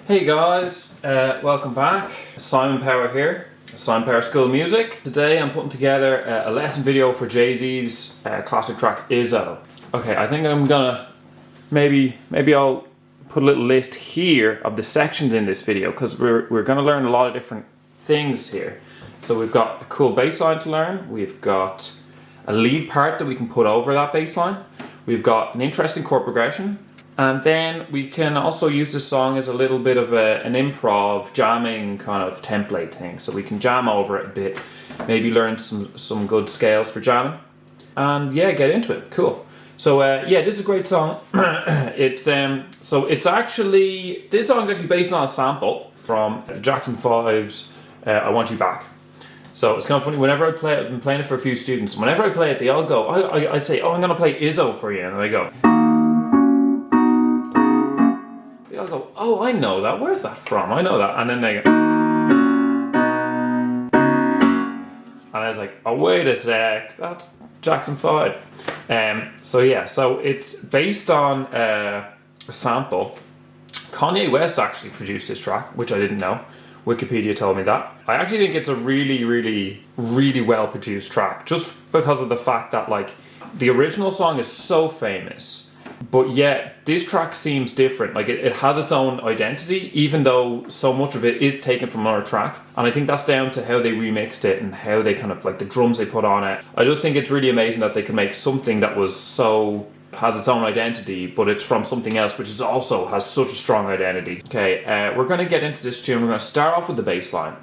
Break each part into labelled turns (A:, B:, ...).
A: Hey guys, welcome back. Simon Power here, Simon Power School of Music. Today I'm putting together a lesson video for Jay-Z's classic track Izzo. Okay, I think I'm gonna maybe I'll put a little list here of the sections in this video because we're gonna learn a lot of different things here. So we've got a cool bass line to learn, we've got a lead part that we can put over that bass line, we've got an interesting chord progression, and then we can also use this song as a little bit of an improv jamming kind of template thing. So we can jam over it a bit, maybe learn some good scales for jamming, and yeah, get into it. Cool. So yeah, this is a great song. This song is actually based on a sample from Jackson 5's I Want You Back. So it's kind of funny, whenever I play it, I've been playing it for a few students, whenever I play it, they all go, I say, oh, I'm going to play Izzo for you, and they go, I'll go, oh, I know that. Where's that from? I know that. And then they go, and I was like, oh, wait a sec. That's Jackson 5. So yeah, so it's based on a sample. Kanye West actually produced this track, which I didn't know. Wikipedia told me that. I actually think it's a really, really, really well produced track, just because of the fact that like the original song is so famous, but yet this track seems different. Like it has its own identity, even though so much of it is taken from another track. And I think that's down to how they remixed it and how they kind of like the drums they put on it. I just think it's really amazing that they could make something that has its own identity, but it's from something else which also has such a strong identity. Okay, we're going to get into this tune. We're going to start off with the bass line.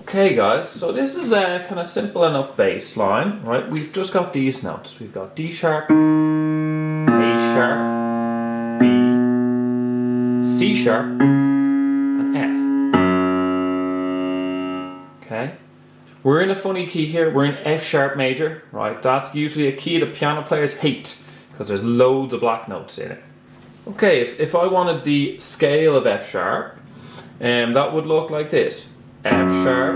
A: Okay guys, so this is a kind of simple enough bass line, right? We've just got these notes. We've got D sharp, A sharp, B, C sharp, and F. Okay? We're in a funny key here. We're in F sharp major, right? That's usually a key that piano players hate because there's loads of black notes in it. Okay, if I wanted the scale of F sharp, that would look like this. F sharp,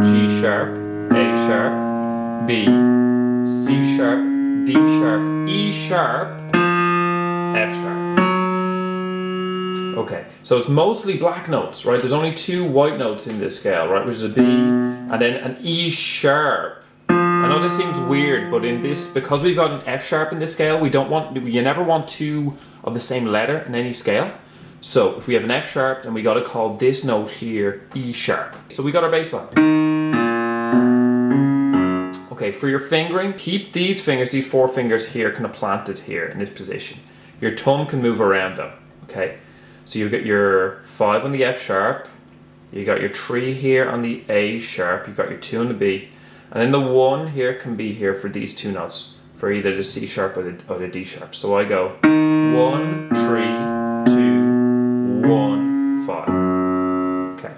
A: G sharp, A sharp, B, C sharp, D sharp, E sharp, F sharp. Okay, so it's mostly black notes, right? There's only two white notes in this scale, right? Which is a B and then an E sharp. I know this seems weird, but in this, because we've got an F sharp in this scale, you never want two of the same letter in any scale. So if we have an F sharp, then we got to call this note here E sharp. So we got our bass line. Okay, for your fingering, keep these four fingers here kind of planted here in this position. Your thumb can move around them, okay? So you get your 5 on the F sharp, you got your 3 here on the A sharp, you got your 2 on the B, and then the 1 here can be here for these two notes, for either the C sharp or the D sharp. So I go 1, 3, 1, 5. Okay.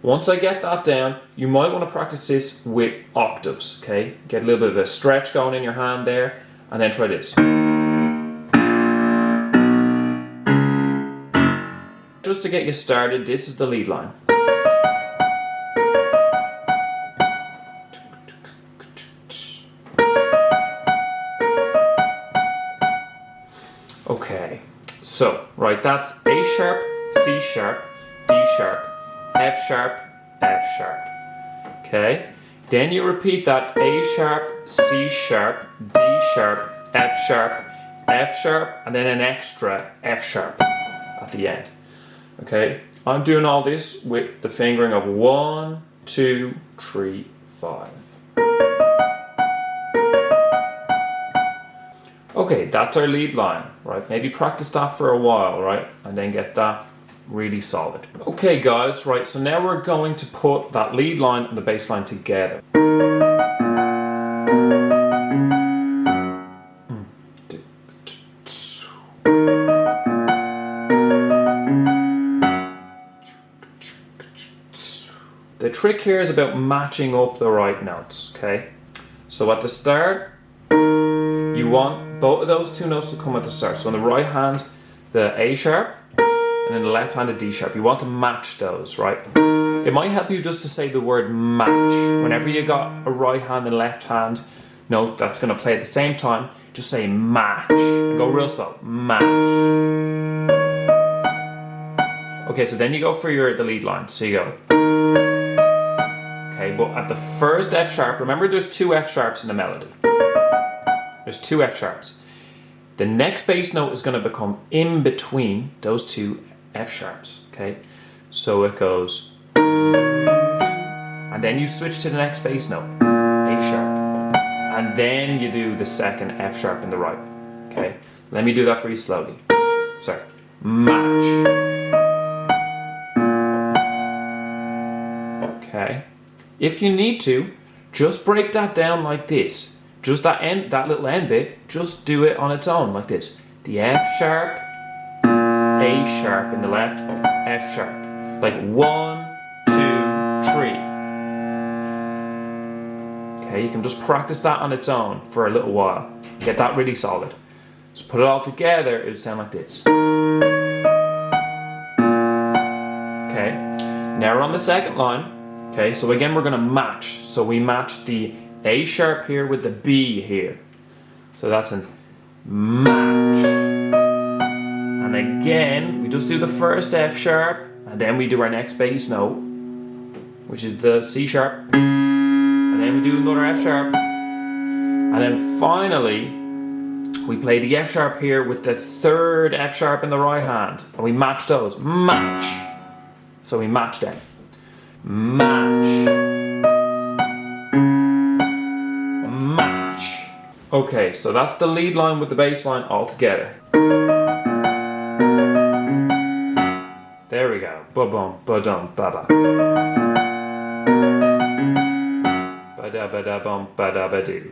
A: Once I get that down, you might want to practice this with octaves, okay? Get a little bit of a stretch going in your hand there, and then try this. Just to get you started, this is the lead line. Okay. So, right, that's A sharp, C sharp, D sharp, F sharp, F sharp. Okay? Then you repeat that A sharp, C sharp, D sharp, F sharp, F sharp, and then an extra F sharp at the end. Okay? I'm doing all this with the fingering of 1, 2, 3, 5. Okay, that's our lead line, right? Maybe practice that for a while, right? And then get that really solid. Okay guys, right, so now we're going to put that lead line and the bass line together. The trick here is about matching up the right notes, okay? So at the start, you want both of those two notes to come at the start. So on the right hand, the A sharp, and then the left hand, the D sharp. You want to match those, right? It might help you just to say the word match. Whenever you got a right hand and left hand note that's going to play at the same time, just say match. And go real slow. Match. Okay, so then you go for the lead line. So you go. Okay, but at the first F sharp, remember there's two F sharps in the melody. There's two F sharps. The next bass note is going to become in between those two F sharps. Okay, so it goes. And then you switch to the next bass note, A sharp. And then you do the second F sharp in the right. Okay, let me do that for you slowly. Sorry. Match. Okay. If you need to, just break that down like this. Just that little end bit, just do it on its own like this. The F sharp, A sharp in the left, F sharp. Like 1, 2, 3. Okay, you can just practice that on its own for a little while. Get that really solid. Just put it all together, it would sound like this. Okay, now we're on the second line. Okay, so again we're gonna match. So we match the A sharp here with the B here. So that's a match. And again, we just do the first F sharp, and then we do our next bass note, which is the C sharp. And then we do another F sharp. And then finally, we play the F sharp here with the third F sharp in the right hand. And we match those. Match. So we match them. Match. Match. Okay, so that's the lead line with the bass line all together. There we go. Ba-bum, ba-dum, ba-ba. Ba-da-ba-da-bum, ba-da-ba-doo.